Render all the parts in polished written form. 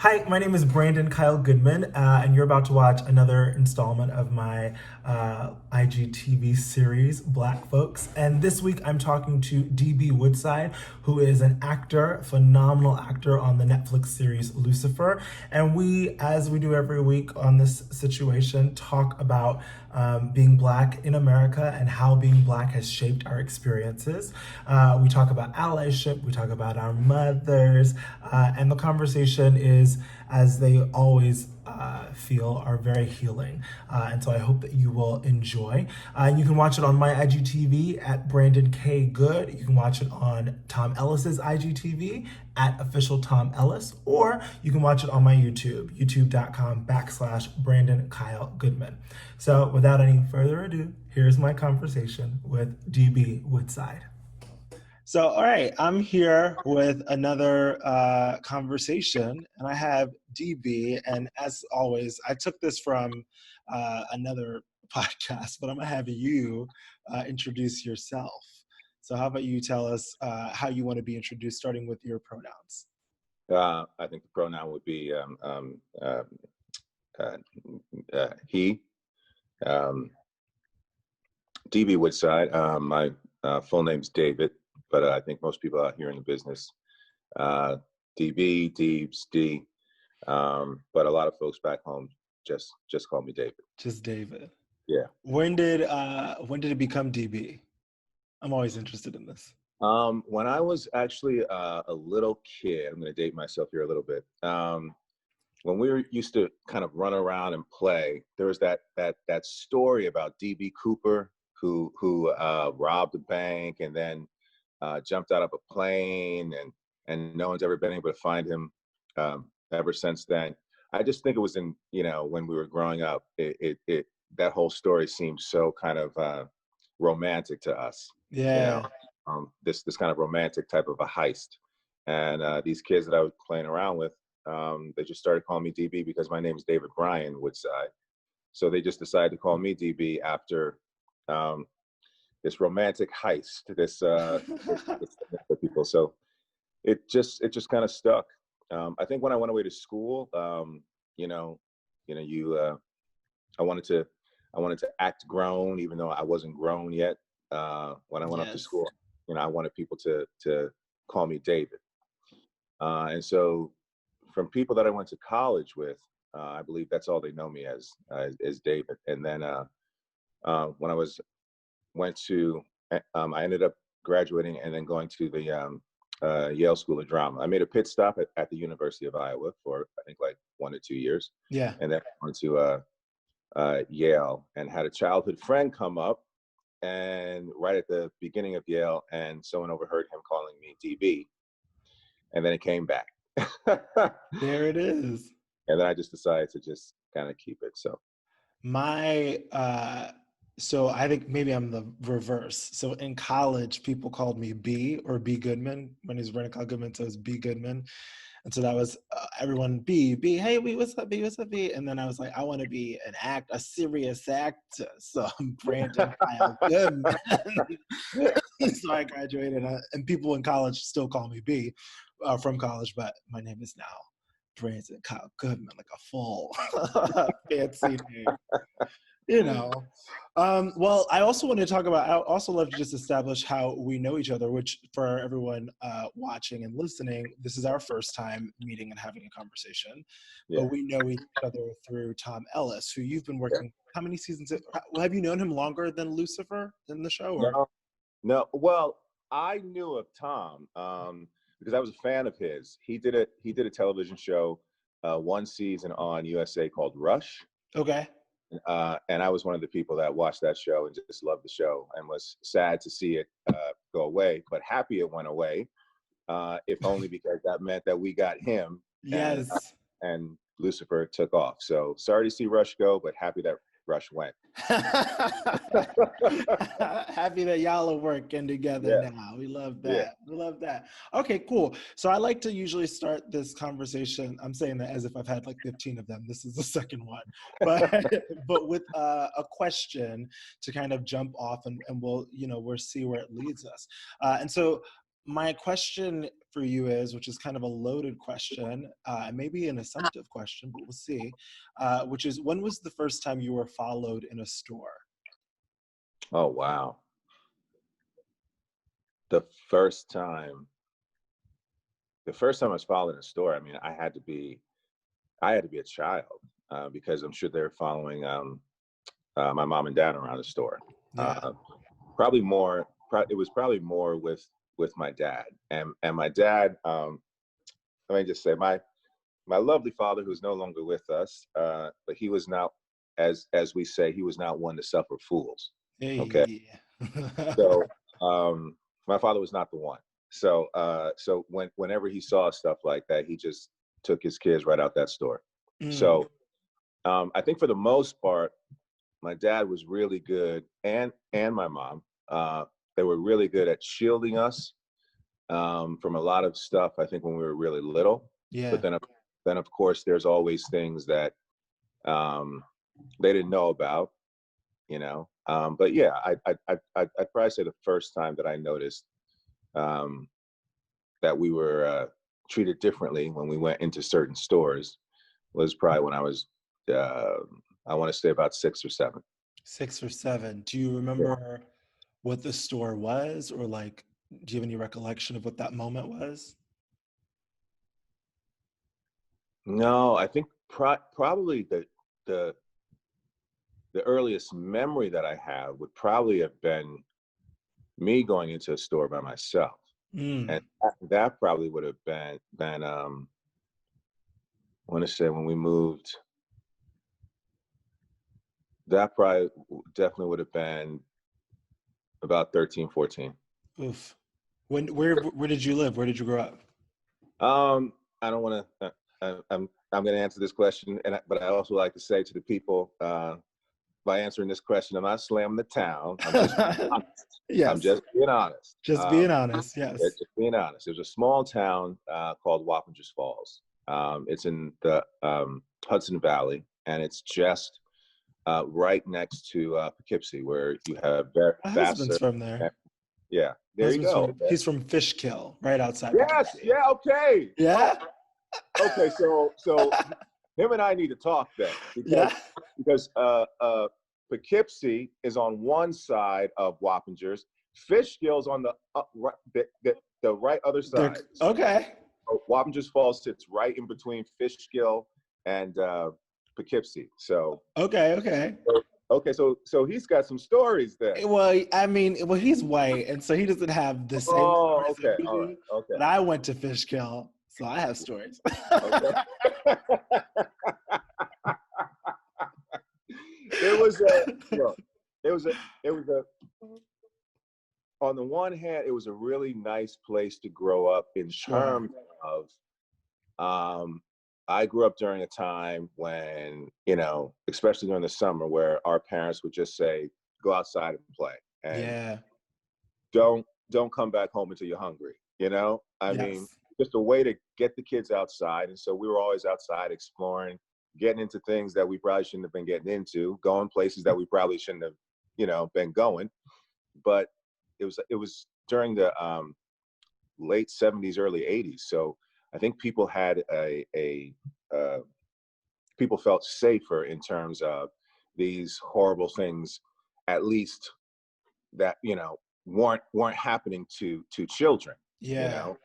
Hi, my name is Brandon Kyle Goodman, and you're about to watch another installment of my IGTV series, Black Folks. And this week I'm talking to DB Woodside, who is an actor, phenomenal actor on the Netflix series Lucifer. And we, as we do every week on this situation, talk about being Black in America and how being Black has shaped our experiences. We talk about allyship, we talk about our mothers, and the conversation is, as they always feel, are very healing. And so I hope that you will enjoy. You can watch it on my IGTV at Brandon K. Good. You can watch it on Tom Ellis's IGTV at official Tom Ellis, or you can watch it on my YouTube, youtube.com/Brandon Kyle Goodman. So without any further ado, here's my conversation with DB Woodside. So, all right, I'm here with another conversation, and I have DB. And as always, I took this from another podcast, but I'm gonna have you introduce yourself. So, how about you tell us how you want to be introduced, starting with your pronouns? I think the pronoun would be uh, he. Um, DB Woodside. My full name's David, but I think most people out here in the business, DB, Deebs, D. But a lot of folks back home just call me David. Just David. Yeah. When did it become DB? I'm always interested in this. When I was actually a little kid, I'm going to date myself here a little bit. When we used to kind of run around and play, there was that story about DB Cooper who robbed a bank and then jumped out of a plane, and no one's ever been able to find him ever since then. I just think it was when we were growing up, it that whole story seemed so kind of romantic to us. Yeah. This kind of romantic type of a heist. And these kids that I was playing around with, they just started calling me DB because my name is David Bryan Woodside. So they just decided to call me DB after this romantic heist, this for people. So it just kind of stuck. I think when I went away to school, I wanted to act grown, even though I wasn't grown yet. When I went up to school, I wanted people to call me David. And so from people that I went to college with, I believe that's all they know me as David. And then when I I ended up graduating and then going to the Yale School of Drama. I made a pit stop at the University of Iowa for I think like 1 to 2 years. Yeah. And then I went to Yale and had a childhood friend come up, and right at the beginning of Yale, and someone overheard him calling me DB, and then it came back. There it is. And then I just decided to just kind of keep it. So so I think maybe I'm the reverse. So in college, people called me B, or B Goodman. When he's running called Goodman, so it's B Goodman. And so that was everyone B, hey, what's up, B, what's up, B? And then I was like, I want to be a serious actor. So I'm Brandon Kyle Goodman. So I graduated, and people in college still call me B from college, but my name is now Brandon Kyle Goodman, like a full fancy name. Well, I also want to talk about, I also love to just establish how we know each other, which for everyone watching and listening, this is our first time meeting and having a conversation. Yeah. But we know each other through Tom Ellis, who you've been working, how many seasons? Have you known him longer than Lucifer in the show? Or? No. Well, I knew of Tom because I was a fan of his. He did a television show, one season on USA called Rush. Okay. And I was one of the people that watched that show and just loved the show and was sad to see it go away, but happy it went away, if only because that meant that we got him. Yes. And Lucifer took off. So sorry to see Rush go, but happy that Rush went. Happy that y'all are working together now. We love that. Yeah. We love that. Okay, cool. So I like to usually start this conversation. I'm saying that as if I've had like 15 of them. This is the second one, but with a question to kind of jump off, and we'll see where it leads us. And so my question for you is, which is kind of a loaded question, maybe an assumptive question, but we'll see, which is, when was the first time you were followed in a store? Oh wow. The first time, the first time I was followed in a store, I mean, I had to be a child because I'm sure they're following my mom and dad around the store. Yeah. Uh, Probably more. It was probably more with my dad, and my dad. Let me just say, my lovely father, who's no longer with us, but he was not, as we say, he was not one to suffer fools. Okay, Hey. so my father was not the one. So whenever he saw stuff like that, he just took his kids right out that store. Mm, So I think for the most part, my dad was really good, and my mom. They were really good at shielding us from a lot of stuff. I think when we were really little, but yeah. then of course there's always things that um, they didn't know about, you know. But yeah, I'd probably say the first time that I noticed um, that we were treated differently when we went into certain stores was probably when I was, uh, I want to say about 6 or 7. 6 or 7. Do you Yeah. remember what the store was, or like, do you have any recollection of what that moment was? No, I think probably the the earliest memory that I have would probably have been me going into a store by myself, and Mm, that probably would have been I want to say when we moved. That probably definitely would have been about 13, 14. oof. Where did you live? Where did you grow up? I don't want to. I'm going to answer this question, but I also like to say to the people, by answering this question, I'm not slamming the town. I'm just honest. I'm Yes. just being honest. Just being honest. Yeah, Yes. just being honest. There's a small town called Wappingers Falls. It's in the Hudson Valley, and it's just right next to Poughkeepsie, where you have My husband's Vassar. from there. Yeah, My there you husband's go. from he's from Fishkill, right outside Yes, Poughkeepsie. yeah, okay. Oh, Yeah? okay. So him and I need to talk then, Yeah. because Poughkeepsie is on one side of Wappingers, Fishkill's on the the right other They're side. okay. So Wappingers Falls sits right in between Fishkill and Poughkeepsie. So Okay, okay. okay, so he's got some stories then. Well, I mean, well, he's white, and so he doesn't have the same Oh, stories that okay, we all right, do. okay, But I went to Fishkill, so I have stories. okay. It was a look. It was a. It was a. On the one hand, it was a really nice place to grow up in Sure. terms of. Um, I grew up during a time when, you know, especially during the summer, where our parents would just say, "Go outside and play," and Yeah. don't come back home until you're hungry. You know, I mean, Yes. just a way to get the kids outside, and so we were always outside exploring, getting into things that we probably shouldn't have been getting into, going places that we probably shouldn't have, you know, been going. But it was during the late '70s, early '80s, so I think people had a uh, people felt safer in terms of these horrible things, at least that, you know, weren't happening to children, you Yeah.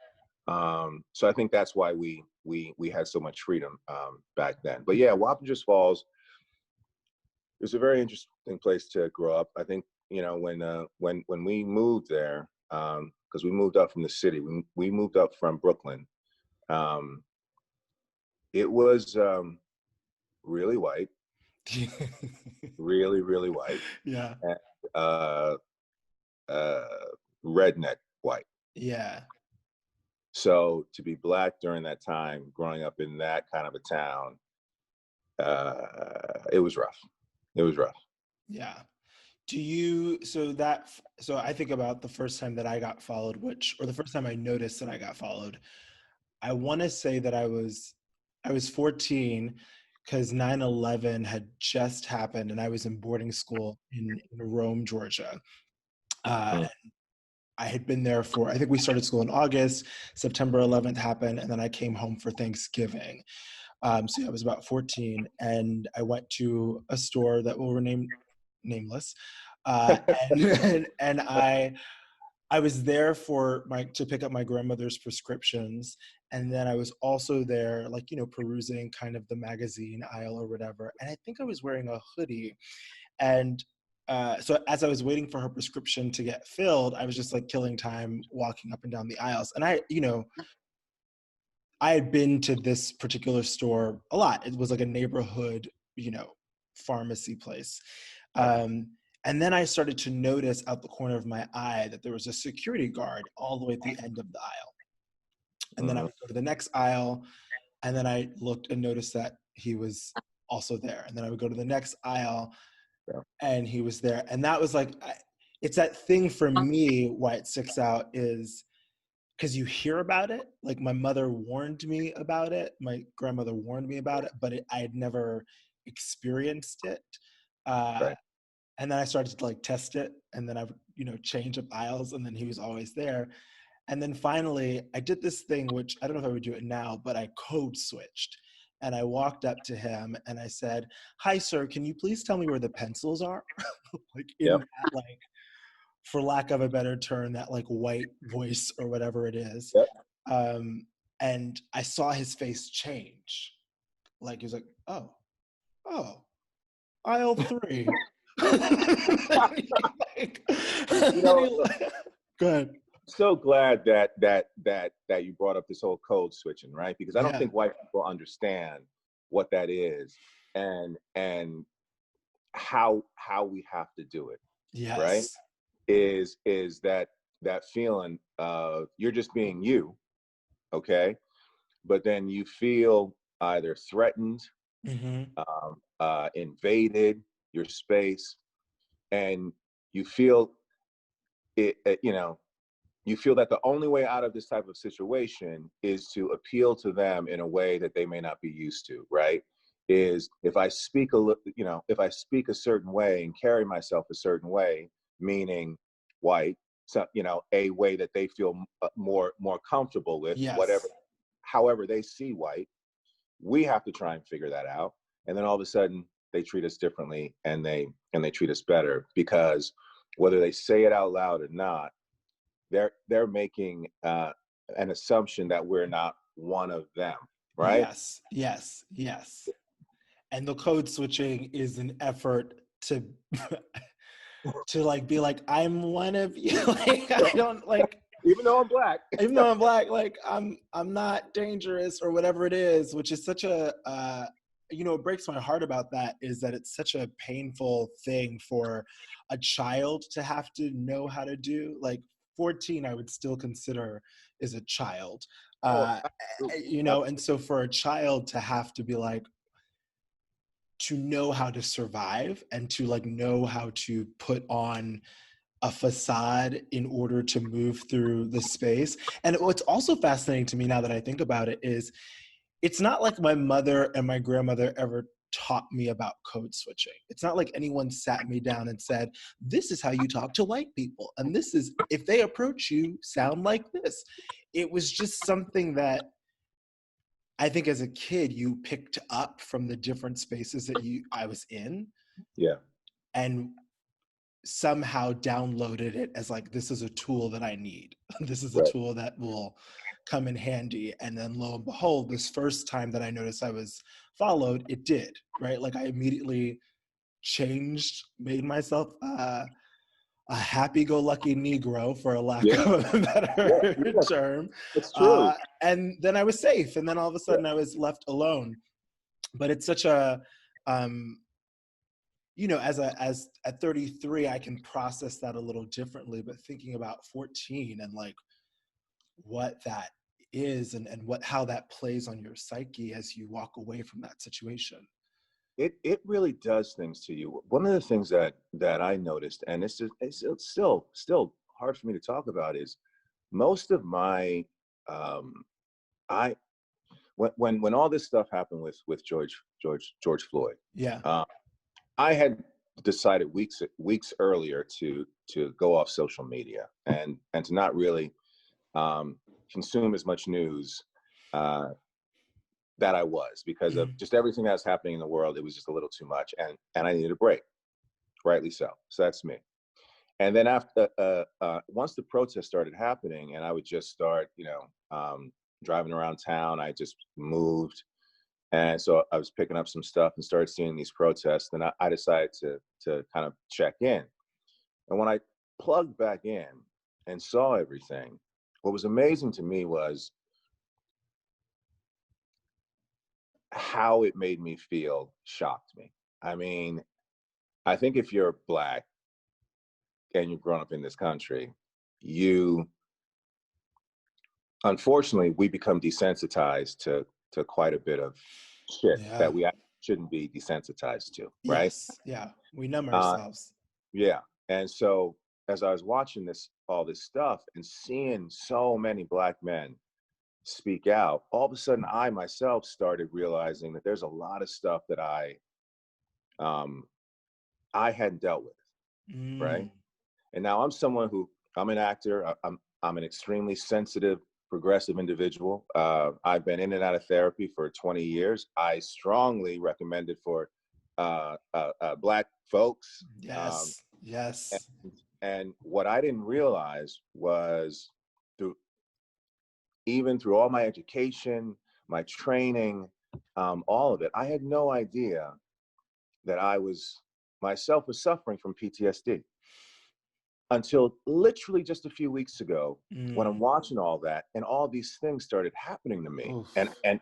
know. So I think that's why we had so much freedom back then. But yeah, Wappingers Falls is a very interesting place to grow up. I think, you know, when we moved there, because we moved up from the city, we moved up from Brooklyn. Um, it was really white, really white, Yeah. and uh, uh, redneck white. Yeah. So to be black during that time, growing up in that kind of a town, it was rough. It was rough. Yeah. So I think about the first time that I got followed, or the first time I noticed that I got followed. I want to say that I was 14, because 9/11 had just happened, and I was in boarding school in Rome, Georgia. Uh, Mm. I had been there for, I think we started school in August, September 11th happened, and then I came home for Thanksgiving. So yeah, I was about 14, and I went to a store that will remain nameless, uh, and I was there for to pick up my grandmother's prescriptions, and then I was also there, like, perusing kind of the magazine aisle or whatever. And I think I was wearing a hoodie, and so as I was waiting for her prescription to get filled, I was just like killing time walking up and down the aisles. And I had been to this particular store a lot. It was like a neighborhood, pharmacy place. Right. And then I started to notice out the corner of my eye that there was a security guard all the way at the end of the aisle. And then I Mhm. would go to the next aisle, and then I looked and noticed that he was also there. And then I would go to the next aisle, Yeah. and he was there. And that was like, it's that thing for me, why it sticks out is because you hear about it. Like, my mother warned me about it, my grandmother warned me about it, but I had never experienced it. Uh, Right. and then I started to like test it, and then I would, change up aisles, and then he was always there. And then finally, I did this thing, which I don't know if I would do it now, but I code switched. And I walked up to him and I said, "Hi, sir, can you please tell me where the pencils are?" Like, in Yep. that, like, for lack of a better term, that like white voice or whatever it is. Yep. Um, and I saw his face change. Like, he was like, "Oh, oh, aisle three." Like, You and know, he, go ahead. so glad that you brought up this whole code switching, right? Because I don't Yeah. think white people understand what that is, and how we have to do it, right? Yes. Is that feeling of you're just being you, okay? But then you feel either threatened, Hmm. invaded your space, and you feel it, you feel that the only way out of this type of situation is to appeal to them in a way that they may not be used to, right? Is if I speak if I speak a certain way and carry myself a certain way, meaning white, so a way that they feel more comfortable with, whatever, Yes. however they see white, we have to try and figure that out. And then all of a sudden they treat us differently, and they treat us better because whether they say it out loud or not, they're making an assumption that we're not one of them, right? Yes. Yes. Yes. And the code switching is an effort to to like be like, I'm one of you. Like, I don't like, Even though I'm black. even though I'm black, like, I'm not dangerous or whatever it is, which is such a it breaks my heart about that, is that it's such a painful thing for a child to have to know how to do. Like, 14, I would still consider is a child. Oh, Uh, absolutely. and so for a child to have to be like, to know how to survive and to like know how to put on a facade in order to move through the space. And what's also fascinating to me now that I think about it is, it's not like my mother and my grandmother ever taught me about code switching. It's not like anyone sat me down and said, "This is how you talk to white people. And this is, if they approach you, sound like this." It was just something that I think as a kid you picked up from the different spaces that I was in, Yeah. and somehow downloaded it as like, this is a tool that I need. This is a Right. tool that will come in handy. And then lo and behold, this first time that I noticed I was followed, it did, right? Like, I immediately changed, made myself a happy-go-lucky Negro, for a lack Yeah. of a Yeah. better Yeah. term. It's true. And then I was safe. And then all of a Yeah. sudden I was left alone. But it's such a, um, as at 33, I can process that a little differently. But thinking about 14 and like what that is, and what, how that plays on your psyche as you walk away from that situation. It really does things to you. One of the things that I noticed, and it's still hard for me to talk about, is most of my um I when all this stuff happened with George Floyd, Yeah. uh, I had decided weeks earlier to go off social media and to not really consume as much news uh, that I was, because of just everything that's happening in the world. It was just a little too much, and I needed a break. Rightly so. So that's me. And then after once the protests started happening, and I would just start, driving around town. I just moved, and so I was picking up some stuff and started seeing these protests. And I decided to kind of check in. And when I plugged back in and saw everything, what was amazing to me was how it made me feel. Shocked me. I mean, I think if you're Black and you've grown up in this country, you unfortunately we become desensitized to quite a bit of shit Yeah. that we shouldn't be desensitized to, right? Yes. Yeah. We numb Uh, ourselves. yeah. And so as I was watching all this stuff and seeing so many Black men speak out, all of a sudden I myself started realizing that there's a lot of stuff that um, I hadn't dealt with, right? Mm. And now I'm an actor. I'm an extremely sensitive, progressive individual. I've been in and out of therapy for 20 years. I strongly recommend it for Black folks. Yes. And, Yes. and what I didn't realize was through even through all my education, my training, all of it, I had no idea that I was myself was suffering from PTSD. Until literally just a few weeks ago, when I'm Mm. watching all that and all these things started happening to me, Oof. and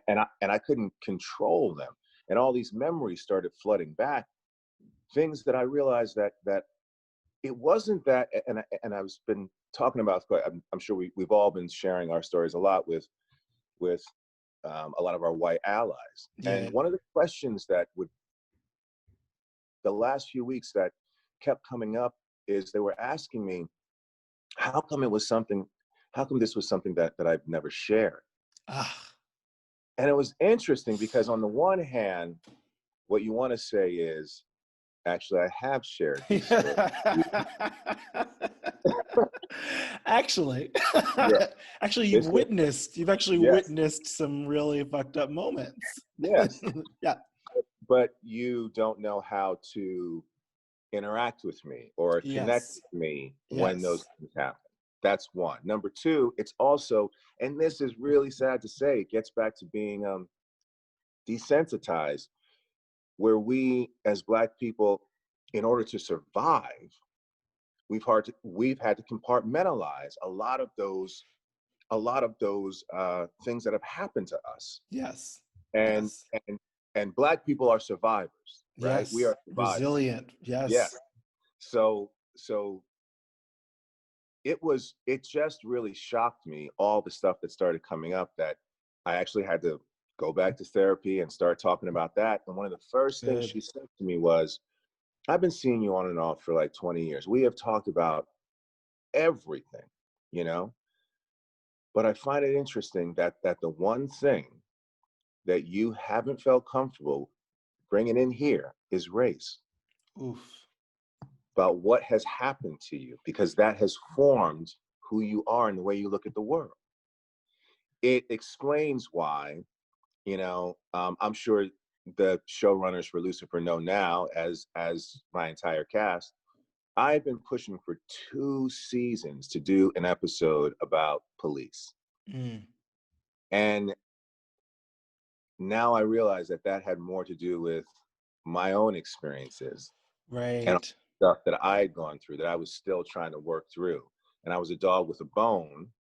I couldn't control them, and all these memories started flooding back, things that I realized that it wasn't that. And I've been talking about, I'm sure we've all been sharing our stories a lot with a lot of our white allies. And Yeah. one of the questions that would the last few weeks that kept coming up is they were asking me, how come it was something how come this was something that I've never shared? Ah. And it was interesting because on the one hand, what you want to say is, actually, I have shared these stories. Actually, Yeah, actually, it's you've actually yes, witnessed some really fucked up moments. yes, Yeah. but you don't know how to interact with me or connect Yes. with me when those Yes. things happen. That's one. Number two, it's also, and this is really sad to say, it gets back to being desensitized, where we as Black people, in order to survive, we've had to compartmentalize a lot of those things that have happened to us. Yes. And Yes. and Black people are survivors, right? We Yes. are survivors. Resilient. Yeah. Yes. So it just really shocked me, all the stuff that started coming up, that I actually had to go back to therapy and start talking about that. And one of the first things Good. she said to me was, I've been seeing you on and off for like 20 years. We have talked about everything, you know, but I find it interesting that the one thing that you haven't felt comfortable bringing in here is race, Oof. about what has happened to you, because that has formed who you are and the way you look at the world. It explains why, I'm sure the showrunners for Lucifer know now, as my entire cast, I've been pushing for 2 seasons to do an episode about police. Mm. And now I realize that had more to do with my own experiences and Right. stuff that I had gone through, that I was still trying to work through. And I was a dog with a bone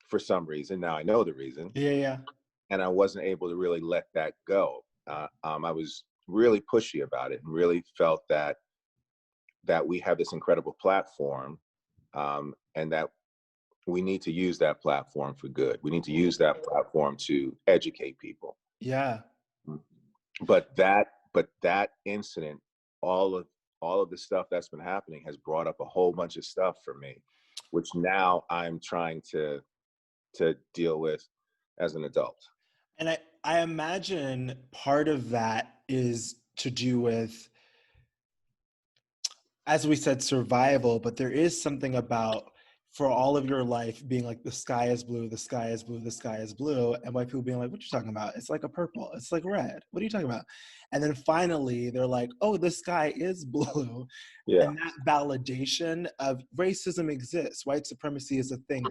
for some reason. Now I know the reason. Yeah. Yeah. And I wasn't able to really let that go. I was really pushy about it and really felt that we have this incredible platform, and that we need to use that platform for good. We need to use that platform to educate people. Yeah. But that incident, all of the stuff that's been happening, has brought up a whole bunch of stuff for me, which now I'm trying to deal with as an adult. And I imagine part of that is to do with as we said, survival, but there is something about for all of your life being like the sky is blue, the sky is blue, the sky is blue, and white people being like, what are you talking about? It's like a purple, it's like red. What are you talking about? And then finally they're like, oh, the sky is blue. Yeah. And that validation of racism exists, white supremacy is a thing,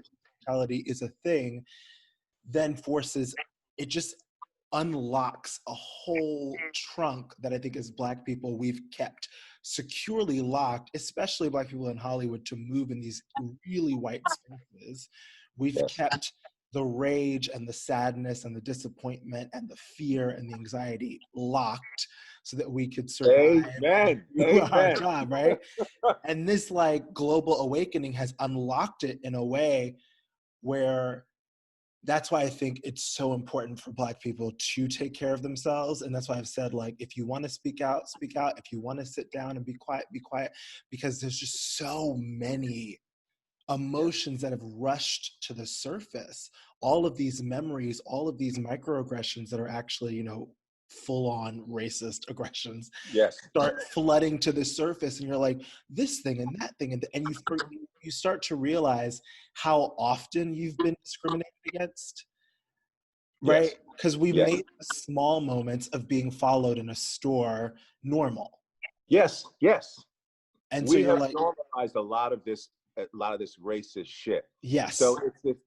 brutality is a thing, then forces it just unlocks a whole trunk that I think as Black people we've kept securely locked, especially Black people in Hollywood, to move in these really white spaces. We've Yes. kept the rage and the sadness and the disappointment and the fear and the anxiety locked so that we could survive and Amen. do our Amen. job, right? And this like global awakening has unlocked it in a way where that's why I think it's so important for Black people to take care of themselves. And that's why I've said, like, if you want to speak out, speak out. If you want to sit down and be quiet, because there's just so many emotions that have rushed to the surface. All of these memories, all of these microaggressions that are actually, you know, full on racist aggressions Yes. start flooding to the surface, and you're like, this thing and that thing, and you start to realize how often you've been discriminated against, right? Yes. Because we've Yes. made the small moments of being followed in a store normal, Yes. Yes. and so We you're have like, normalized a lot of this racist shit. yes, So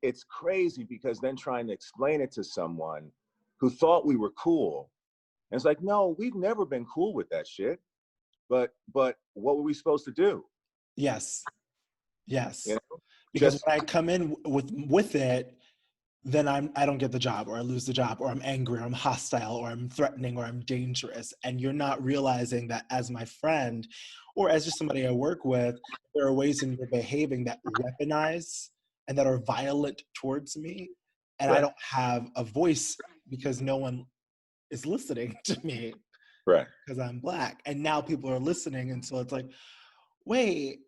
it's crazy because then trying to explain it to someone who thought we were cool, and it's like, no, we've never been cool with that shit. But what were we supposed to do? yes, You yes, know, because just when I come in with it, then I don't get the job, or I lose the job, or I'm angry, or I'm hostile, or I'm threatening, or I'm dangerous. And you're not realizing that as my friend or as just somebody I work with, there are ways in your behaving that weaponize and that are violent towards me. And I right, don't have a voice because no one is listening to me right. because I'm Black. And now people are listening. And so it's like, wait,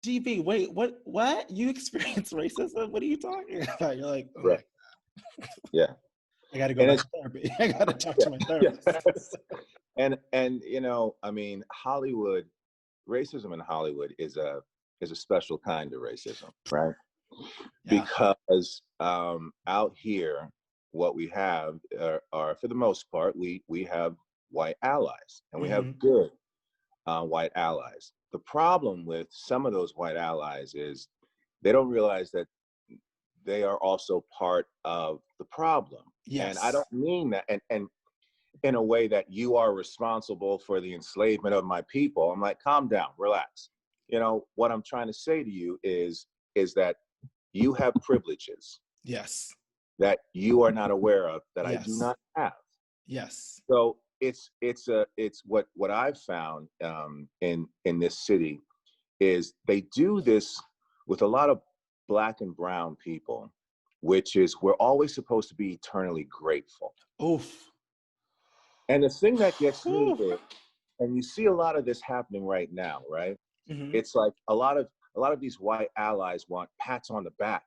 DB, wait, what? You experience racism? What are you talking about? You're like, oh my, Right. Yeah. I got to go And back it's to therapy. I got to talk yeah, to my therapist. yes. And I mean, Hollywood, racism in Hollywood is a special kind of racism, right? Yeah. Because out here, what we have are for the most part, we have white allies, and we have Hmm. good white allies. The problem with some of those white allies is they don't realize that they are also part of the problem. And I Yes. don't mean that, and in a way that you are responsible for the enslavement of my people. I'm like, calm down, relax. What I'm trying to say to you is that you have privileges Yes. that you are not aware of that I do Yes. not have. Yes. So it's what I've found in this city is they do this with a lot of Black and brown people, which is we're always supposed to be eternally grateful. Oof. And the thing that gets me Oof. is, and you see a lot of this happening right now, right? Hmm. It's like a lot of these white allies want pats on the back.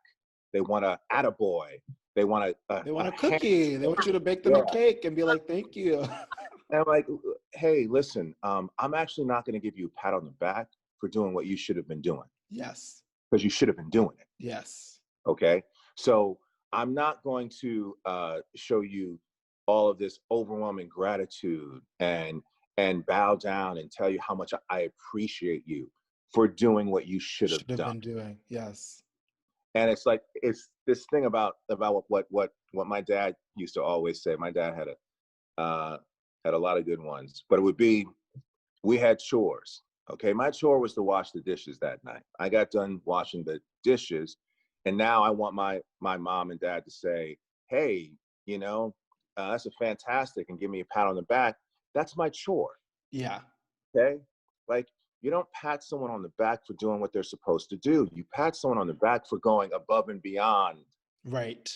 They want a attaboy. They want They a want a hand. cookie. They want you to bake them Yeah. a cake and be like, thank you. And I'm like, hey, listen, I'm actually not going to give you a pat on the back for doing what you should have been doing, Yes. because you should have been doing it. Yes. Okay. So I'm not going to show you all of this overwhelming gratitude and bow down and tell you how much I appreciate you for doing what you should have Should have done. been doing. Yes. And it's like it's this thing about what my dad used to always say. My dad had a lot of good ones, but it would be, we had chores. Okay, my chore was to wash the dishes that night. I got done washing the dishes, and now I want my mom and dad to say, "Hey, that's a fantastic," and give me a pat on the back. That's my chore. Yeah. Okay, like, you don't pat someone on the back for doing what they're supposed to do. You pat someone on the back for going above and beyond. Right.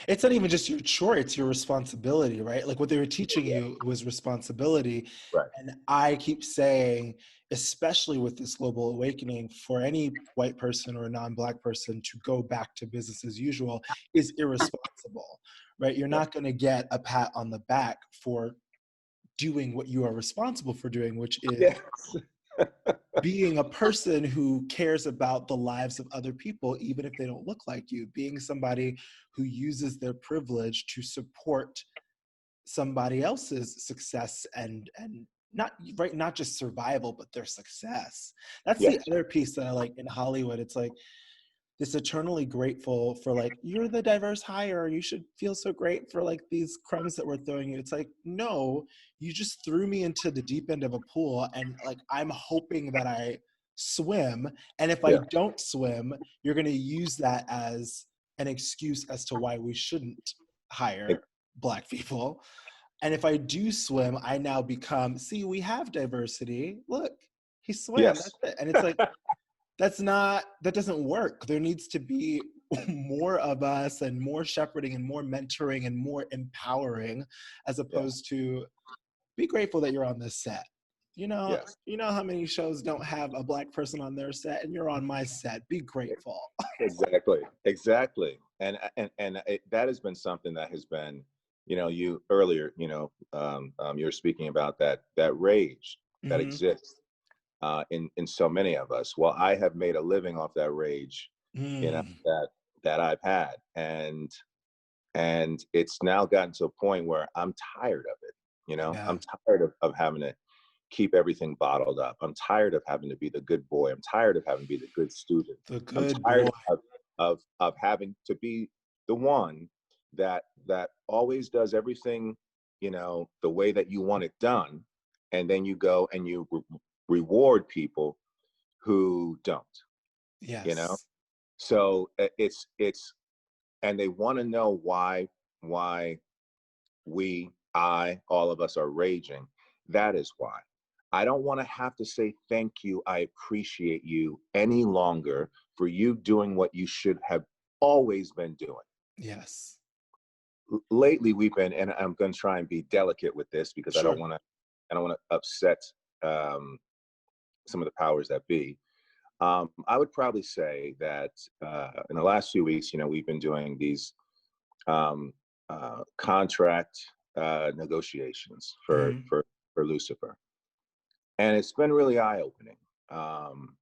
It's not even just your chore, it's your responsibility, right? Like what they were teaching Yeah. you was responsibility. Right. And I keep saying, especially with this global awakening, for any white person or a non-Black person to go back to business as usual is irresponsible, right? You're Yeah. not going to get a pat on the back for doing what you are responsible for doing, which is Yes. being a person who cares about the lives of other people, even if they don't look like you, being somebody who uses their privilege to support somebody else's success and not right, not just survival, but their success. That's the Yes. other piece that I like in Hollywood. It's like this eternally grateful for like, you're the diverse hire, you should feel so great for like these crumbs that we're throwing you. It's like, no, you just threw me into the deep end of a pool and like I'm hoping that I swim, and if I Yeah. don't swim, you're going to use that as an excuse as to why we shouldn't hire Black people. And if I do swim, I now become, see, we have diversity, look, he swam, Yes. that's it. And it's like, that doesn't work. There needs to be more of us and more shepherding and more mentoring and more empowering, as Yeah. opposed to be grateful that you're on this set. Yes. You know how many shows don't have a Black person on their set, and you're on my set. Be grateful. Exactly. Exactly. And that has been something that has been, you earlier, you were speaking about that rage that Hmm. exists in so many of us. Well, I have made a living off that rage, Mm. that I've had, and it's now gotten to a point where I'm tired of it. Yeah, I'm tired of having to keep everything bottled up. I'm tired of having to be the good boy. I'm tired of having to be the good student. the I'm good tired boy. of having to be the one that always does everything, the way that you want it done, and then you go and you reward people who don't. You know, Yes. so it's and they want to know why all of us are raging. That is why. I don't want to have to say thank you, I appreciate you any longer for you doing what you should have always been doing. Yes. Lately, we've been, and I'm going to try and be delicate with this because Sure. I don't want to upset um, some of the powers that be. I would probably say that in the last few weeks, we've been doing these um, contract negotiations Hmm. for Lucifer, and it's been really eye opening. Um,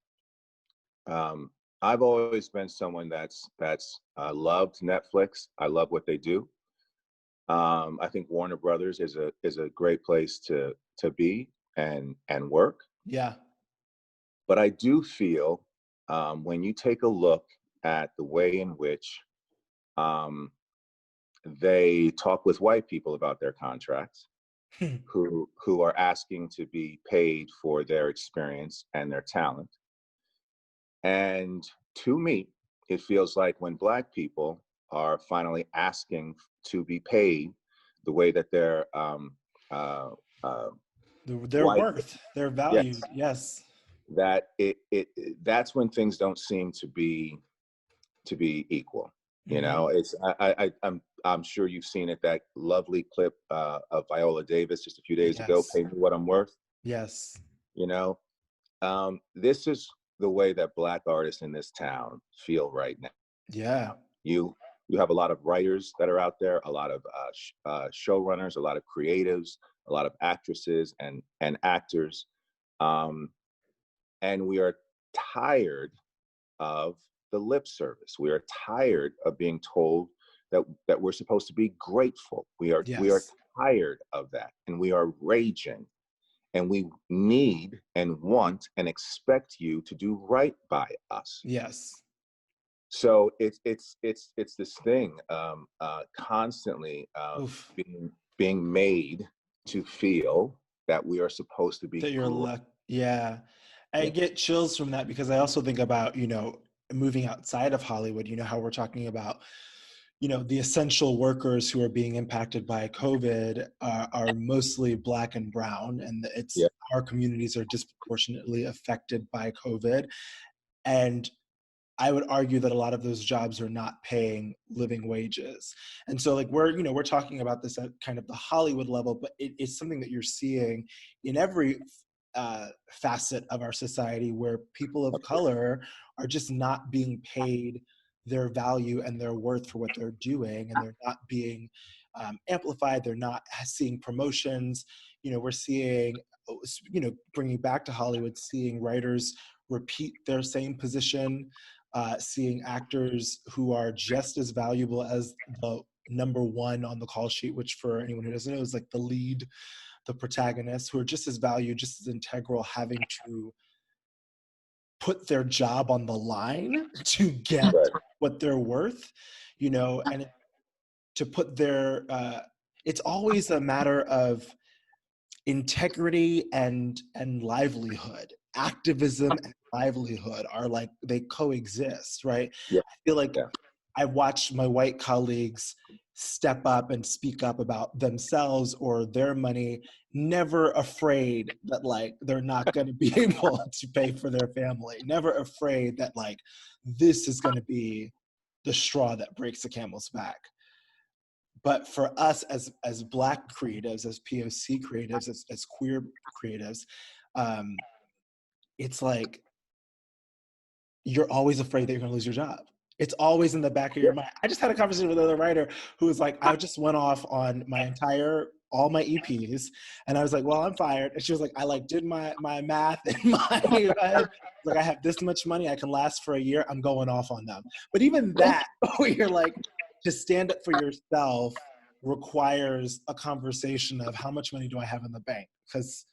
um, I've always been someone that's loved Netflix. I love what they do. I think Warner Brothers is a great place to be and work. Yeah. But I do feel when you take a look at the way in which um, they talk with white people about their contracts, who are asking to be paid for their experience and their talent. And to me, it feels like when Black people are finally asking to be paid the way that uh, uh, Their white, worth, their yes, valued. Yes. that that's when things don't seem to be equal. Hmm. It's I'm sure you've seen it, that lovely clip of Viola Davis just a few days ago. Yes. Pay me what I'm worth. Yes. You know, this is the way that Black artists in this town feel right now. Yeah. You you have a lot of writers that are out there, a lot of showrunners, a lot of creatives, a lot of actresses and actors, um, and we are tired of the lip service. We are tired of being told that we're supposed to be grateful. We are Yes. tired of that, and we are raging, and we need and want and expect you to do right by us. Yes. So it's this thing, constantly Oof. being made to feel that we are supposed to be That you're great. luck. Yeah. I Yeah, get chills from that because I also think about, moving outside of Hollywood, how we're talking about, the essential workers who are being impacted by COVID are mostly Black and brown, and yeah, it's our communities are disproportionately affected by COVID. And I would argue that a lot of those jobs are not paying living wages. And so like we're talking about this at kind of the Hollywood level, but it is something that you're seeing in every facet of our society where people of absolutely. color are just not being paid their value and their worth for what they're doing, and they're not being amplified. They're not seeing promotions. We're seeing, bringing back to Hollywood, seeing writers repeat their same position, seeing actors who are just as valuable as the number one on the call sheet, which for anyone who doesn't know is like the lead, the protagonist, who are just as valued, just as integral, having to put their job on the line to get Right. what they're worth, and to put their, it's always a matter of integrity and livelihood. Activism and livelihood are like, they coexist, right? Yeah. I feel like Yeah. I've watched my white colleagues step up and speak up about themselves or their money, never afraid that like they're not going to be able to pay for their family, never afraid that like this is going to be the straw that breaks the camel's back. But for us as Black creatives, as POC creatives, as queer creatives, it's like you're always afraid that you're going to lose your job. It's always in the back of your mind. I just had a conversation with another writer who was like, I just went off on all my EPs, and I was like, well, I'm fired. And she was like, I like did my math in my head. Like, I have this much money, I can last for a year. I'm going off on them. But even that, where you're like, to stand up for yourself requires a conversation of how much money do I have in the bank? Because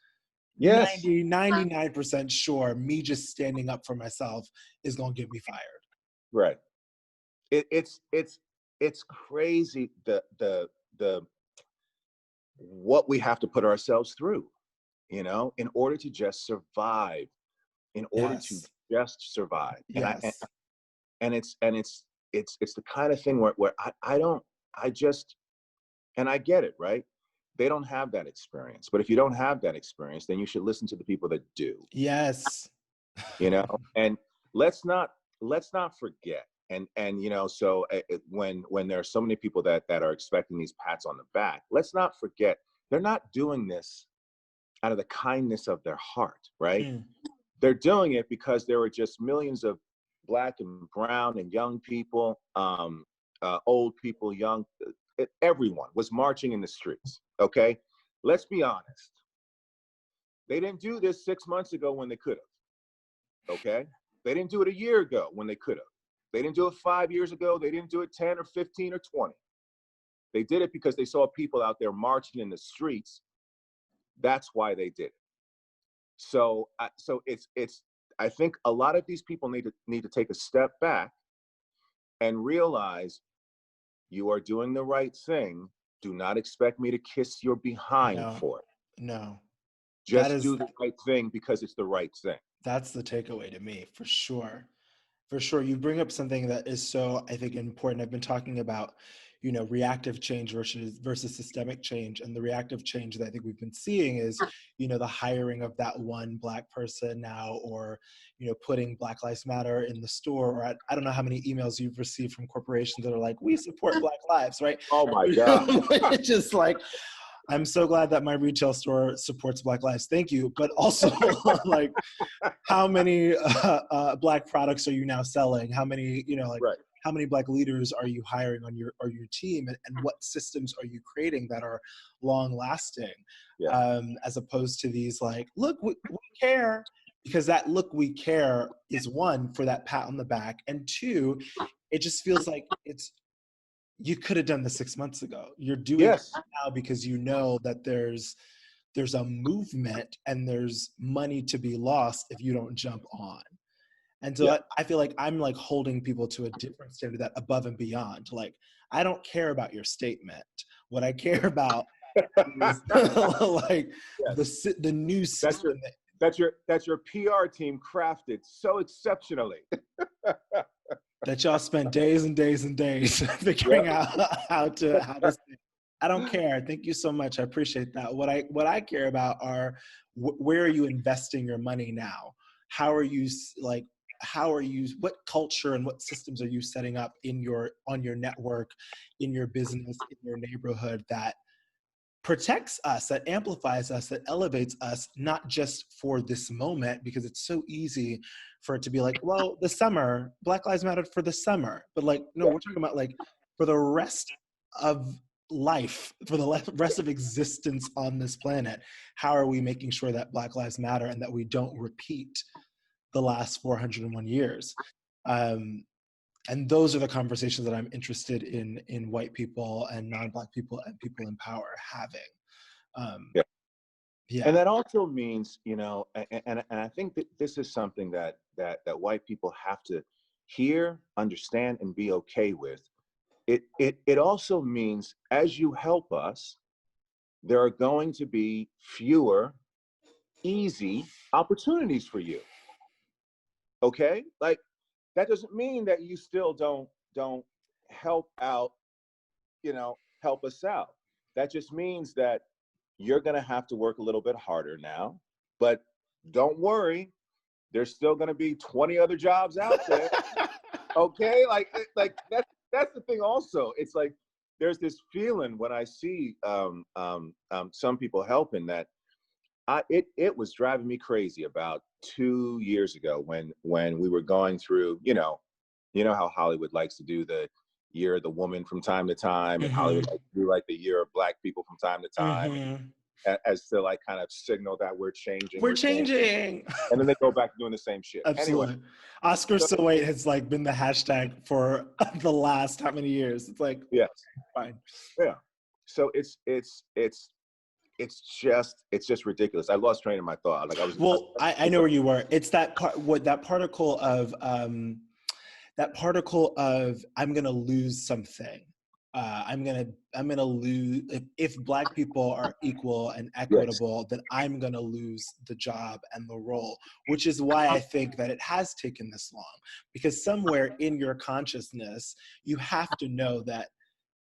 Yes. 99% sure me just standing up for myself is going to get me fired. Right. It's crazy the what we have to put ourselves through, in order to just survive, in order to Yes. just survive. Yes. And it's the kind of thing where I just, and I get it, right? They don't have that experience. But if you don't have that experience, then you should listen to the people that do. Yes. And let's not forget. So when there are so many people that are expecting these pats on the back, let's not forget they're not doing this out of the kindness of their heart, right? Mm. They're doing it because there were just millions of Black and brown and young people, old people, young, everyone was marching in the streets. Okay, let's be honest. They didn't do this 6 months ago when they could have. Okay, they didn't do it a year ago when they could have. They didn't do it 5 years ago. They didn't do it 10 or 15 or 20. They did it because they saw people out there marching in the streets. That's why they did it. So it's. I think a lot of these people need to take a step back and realize you are doing the right thing. Do not expect me to kiss your behind No, for it. no. Just do the right thing because it's the right thing. That's the takeaway to me, for sure. For sure. You bring up something that is so, I think, important. I've been talking about, reactive change versus systemic change. And the reactive change that I think we've been seeing is, the hiring of that one Black person now, or, putting Black Lives Matter in the store, or I don't know how many emails you've received from corporations that are like, we support Black lives, right? Oh my God. It's just like, I'm so glad that my retail store supports Black lives. Thank you. But also, like, how many Black products are you now selling? How many, Right. how many Black leaders are you hiring on your team, and what systems are you creating that are long lasting? Yeah. As opposed to these like, look, we care, because that look, we care is one, for that pat on the back, and two, it just feels like you could have done this 6 months ago. You're doing it Yes. now because you know that there's a movement and there's money to be lost if you don't jump on. And so Yeah. I feel like I'm like holding people to a different standard, that above and beyond. Like, I don't care about your statement. What I care about is like Yes. the new system That's your PR team crafted so exceptionally. that y'all spent days and days and days figuring Yep. out how to say. I don't care. Thank you so much. I appreciate that. What I care about are where are you investing your money now? How are you what culture and what systems are you setting up on your network, in your business, in your neighborhood, that protects us, that amplifies us, that elevates us, not just for this moment, because it's so easy for it to be like, well, the summer, Black Lives Matter for the summer. But like, no, we're talking about like for the rest of life, for the rest of existence on this planet, how are we making sure that Black Lives Matter and that we don't repeat the last 401 years? And those are the conversations that I'm interested in white people and non-Black people and people in power having. Yeah. Yeah. And that also means, you know, and I think that this is something that white people have to hear, understand, and be okay with. It also means, as you help us, there are going to be fewer easy opportunities for you. Okay? Like, that doesn't mean that you still don't help out, you know, help us out. That just means that you're going to have to work a little bit harder now, but don't worry, there's still going to be 20 other jobs out there. Okay? Like that's the thing also. It's like there's this feeling when I see some people helping that it was driving me crazy about 2 years ago when we were going through, you know how Hollywood likes to do the year of the woman from time to time, and Hollywood likes to do like the year of Black people from time to time, as to like kind of signal that we're changing. We're changing. And then they go back to doing the same shit. Absolutely. Anyway, Oscar so wait has like been the hashtag for the last how many years? It's like, yes, fine. Yeah. So it's just ridiculous. I lost train of my thought. Like I know where you were. It's that particle of I'm gonna lose something. I'm gonna lose if Black people are equal and equitable, then I'm gonna lose the job and the role, which is why I think that it has taken this long, because somewhere in your consciousness, you have to know that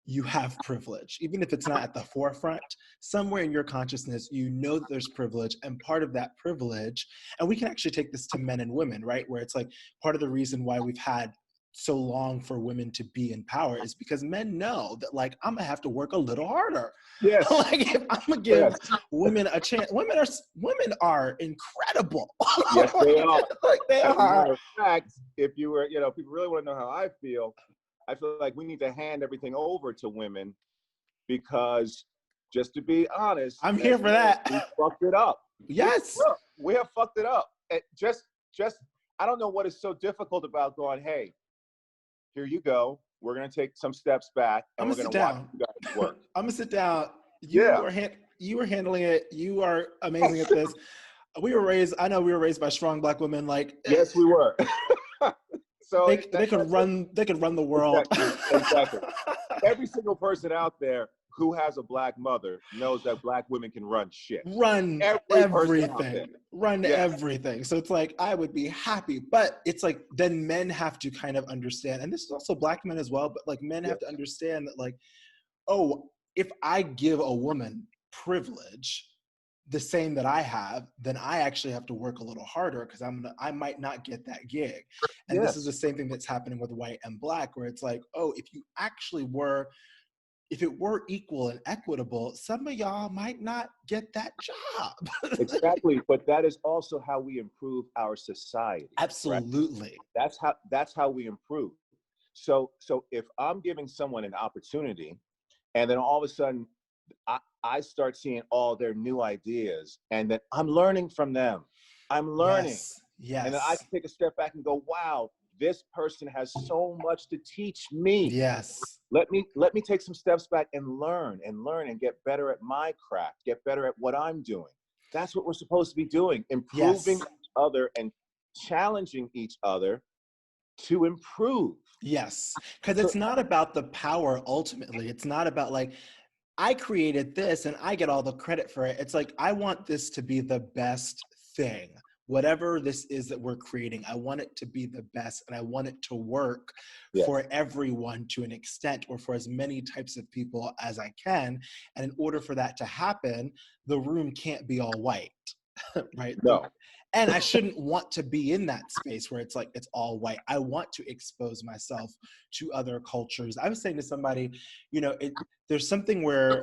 you have privilege, even if it's not at the forefront. Somewhere in your consciousness, you know that there's privilege, and part of that privilege, and we can actually take this to men and women, right? Where it's like part of the reason why we've had so long for women to be in power is because men know that, like, I'm gonna have to work a little harder. Yes. Like, if I'm gonna give women a chance, women are incredible. Yes, they are. Like, they As a are. matter of fact, if you were, people really want to know how I feel like we need to hand everything over to women, because just to be honest, I'm here for that. We fucked it up. Yes. We have fucked it up. It just I don't know what is so difficult about going, hey, here you go. We're going to take some steps back and we're going to watch you guys work. I'm going to sit down. You are handling it. You are amazing at this. I know we were raised by strong Black women. Like, yes, we were. So they could run the world. Exactly. Every single person out there who has a Black mother knows that Black women can run shit. Run everything. Run everything. So it's like, I would be happy. But it's like, then men have to kind of understand, and this is also Black men as well, but like men have to understand that, like, oh, if I give a woman privilege the same that I have, then I actually have to work a little harder, because I might not get that gig. And this is the same thing that's happening with white and Black, where it's like, oh, if it were equal and equitable, some of y'all might not get that job. Exactly. But that is also how we improve our society. Absolutely. Right? That's how we improve. So if I'm giving someone an opportunity, and then all of a sudden I start seeing all their new ideas, and then I'm learning from them. I'm learning. Yes. And then I can take a step back and go, wow, this person has so much to teach me. Yes. Let me take some steps back and learn and get better at my craft, get better at what I'm doing. That's what we're supposed to be doing, improving each other and challenging each other to improve. Yes, because it's not about the power ultimately. It's not about like, I created this and I get all the credit for it. It's like, I want this to be the best thing. Whatever this is that we're creating, I want it to be the best, and I want it to work for everyone to an extent, or for as many types of people as I can. And in order for that to happen, the room can't be all white, right? No. And I shouldn't want to be in that space where it's like, it's all white. I want to expose myself to other cultures. I was saying to somebody, there's something where,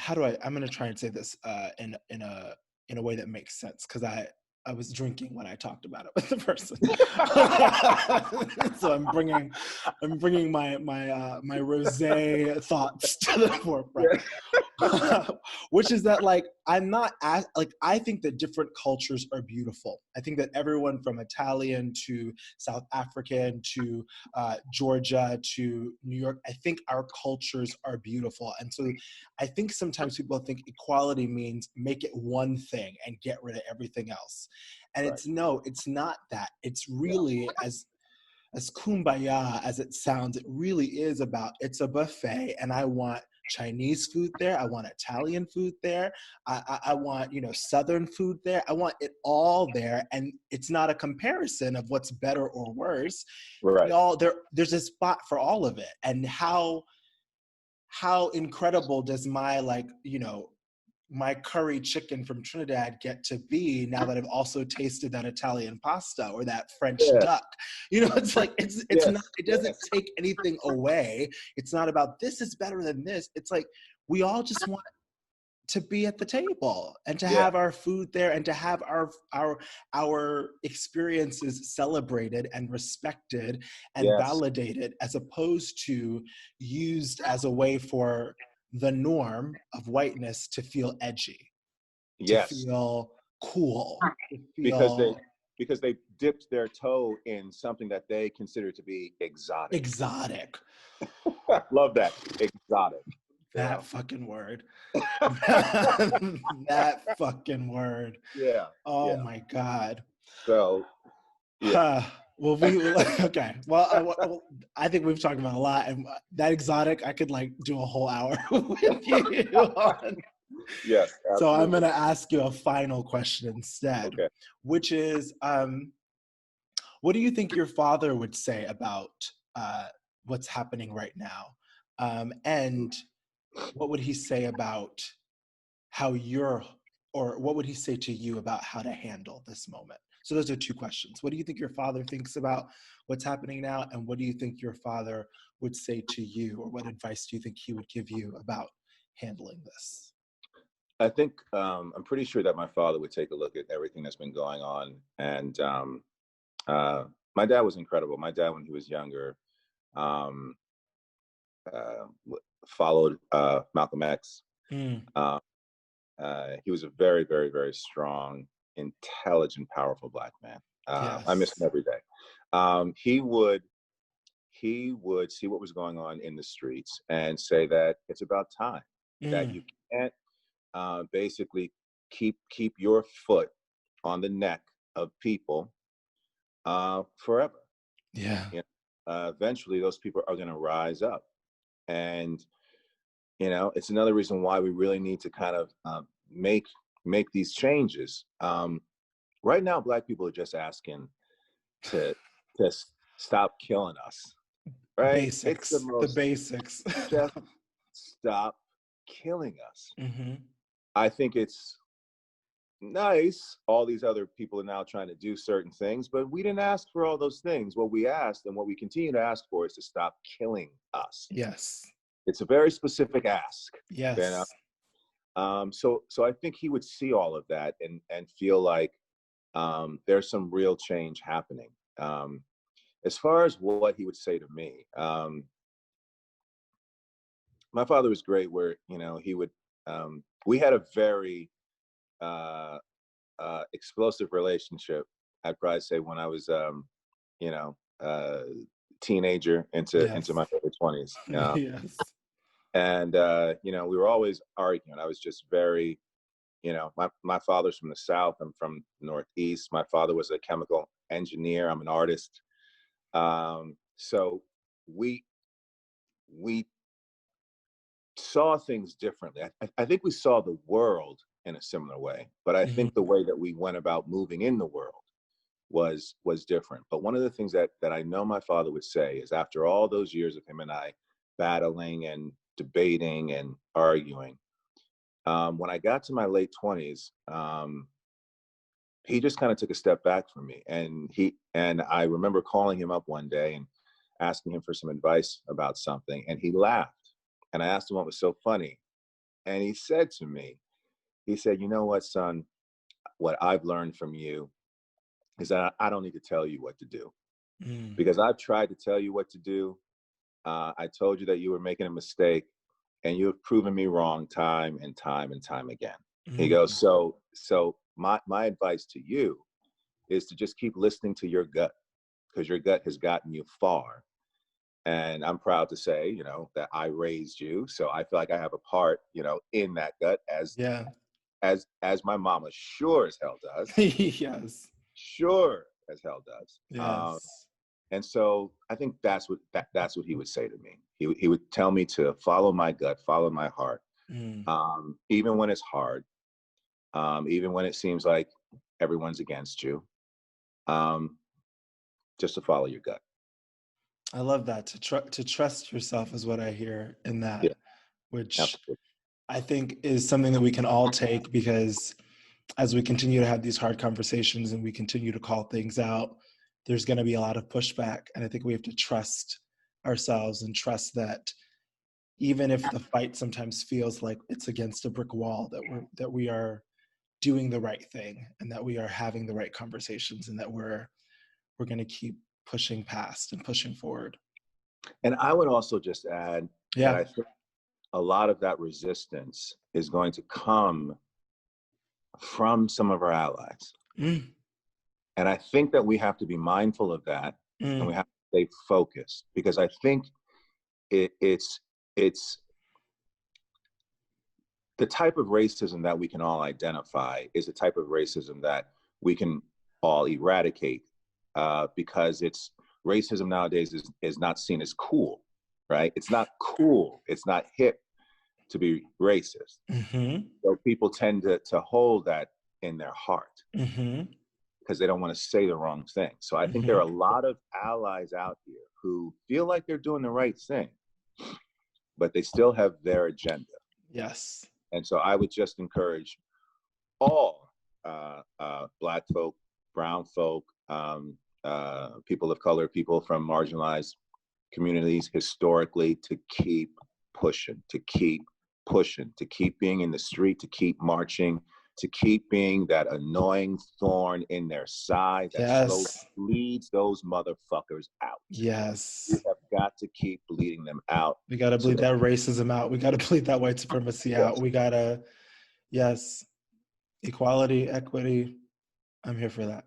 I'm going to try and say this in a way that makes sense, because I was drinking when I talked about it with the person. So I'm bringing my rosé thoughts to the forefront. Which is that, like, I'm not as, like, I think that different cultures are beautiful. I think that everyone from Italian to South African to Georgia to New York, I think our cultures are beautiful. And so I think sometimes people think equality means make it one thing and get rid of everything else. And Right. it's not that. It's Yeah. really as kumbaya as it sounds, it really is about, it's a buffet, and I want Chinese food there. I want Italian food there. I want, Southern food there. I want it all there. And it's not a comparison of what's better or worse. Right. There's a spot for all of it. And how incredible does my, like, my curry chicken from Trinidad get to be now that I've also tasted that Italian pasta or that French Yes. duck? It's like, it's Yes. not, it doesn't take anything away. It's not about this is better than this. It's like, we all just want to be at the table and to Yeah. have our food there and to have our experiences celebrated and respected and Yes. validated, as opposed to used as a way for the norm of whiteness to feel edgy, to Yes. feel cool, to Because feel they dipped their toe in something that they consider to be exotic. exotic. Love that. Exotic. That fucking word. That fucking word. Yeah. Oh Yeah. my God. So, yeah. Well, okay. Well, I think we've talked about a lot, and that exotic, I could, like, do a whole hour with you on. Yes. So I'm Absolutely. going to ask you a final question instead, Okay. which is, what do you think your father would say about what's happening right now? And what would he say about or what would he say to you about how to handle this moment? So those are two questions. What do you think your father thinks about what's happening now? And what do you think your father would say to you, or what advice do you think he would give you about handling this? I think I'm pretty sure that my father would take a look at everything that's been going on. And uh, my dad was incredible. My dad, when he was younger, um, followed Malcolm X. Mm, Uh, he was a very, very, very strong, intelligent, powerful Black man. I miss him yes. every day. He would see what was going on in the streets and say that it's about time, that Mm, you can't basically keep your foot on the neck of people forever. yeah. You eventually, those people are going to rise up, and it's another reason why we really need to kind of make these changes. Right now, Black people are just asking to stop killing us. Right? It's the Basics, the most basics. just stop killing us. Hmm. I think it's nice. All these other people are now trying to do certain things, but we didn't ask for all those things. What we asked and what we continue to ask for is to stop killing us. Yes. It's a very specific ask. You know? Yes. So I think he would see all of that and feel like there's some real change happening. As far as what he would say to me, my father was great. Where he would, we had a very uh, explosive relationship. I'd probably say when I was, you know, uh, teenager into Yes. my early 20s. Yes. And we were always arguing. I was just very, my father's from the South. I'm from the Northeast. My father was a chemical engineer. I'm an artist. So we we saw things differently. I think we saw the world in a similar way, but I think the Hmm. way that we went about moving in the world was different. But one of the things that I know my father would say is, after all those years of him and I battling and debating and arguing, when I got to my late 20s, he just kind of took a step back from me, and I remember calling him up one day and asking him for some advice about something, and he laughed. And I asked him what was so funny, and he said to me, he said, "You know what, son? What I've learned from you is that I don't need to tell you what to do, Mm. because I've tried to tell you what to do. I told you that you were making a mistake, and you have proven me wrong time and time and time again. He Mm. goes, so my advice to you is to just keep listening to your gut, because your gut has gotten you far. And I'm proud to say, that I raised you, so I feel like I have a part, in that gut, Yeah. as my mama sure as hell does, Yes. sure as hell does. Yes. And so I think that's what he would say to me. He would tell me to follow my gut, follow my heart, Mm. even when it's hard, even when it seems like everyone's against you, um, just to follow your gut. I love that. To trust yourself is what I hear in Yeah, that, which absolutely. I think is something that we can all take, because as we continue to have these hard conversations and we continue to call things out, there's going to be a lot of pushback. And I think we have to trust ourselves and trust that even if the fight sometimes feels like it's against a brick wall, that we are doing the right thing, and that we are having the right conversations, and that we're going to keep pushing past and pushing forward. And I would also just add that Yeah. I think a lot of that resistance is going to come from some of our allies. Mm. And I think that we have to be mindful of that, and we Mm. have to stay focused, because I think it's the type of racism that we can all identify is the type of racism that we can all eradicate, because it's racism nowadays is not seen as cool, right? It's not cool. It's not hip to be racist. Mm-hmm. So people tend to hold that in their heart, Mm-hmm. because they don't want to say the wrong thing. So I think there are Mm-hmm. a lot of allies out here who feel like they're doing the right thing, but they still have their agenda. Yes. And so I would just encourage all Black folk, brown folk, people of color, people from marginalized communities historically, to keep pushing, to keep pushing, to keep being in the street, to keep marching, to keep being that annoying thorn in their side that slowly Yes. bleeds those motherfuckers out. We Yes. have got to keep bleeding them out. We got to So bleed that, that racism out. We got to bleed that white supremacy out. yes, We got to, yes, equality, equity. I'm here for that.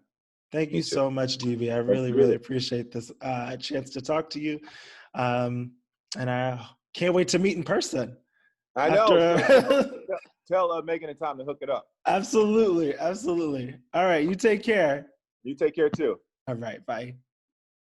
Thank you me too. so much, DB. I Thank really, really you. appreciate this chance to talk to you. Um, and I can't wait to meet in person I know. So after. tell Megan and Tom to hook it up. Absolutely. Absolutely. All right. You take care. You take care too. All right. Bye.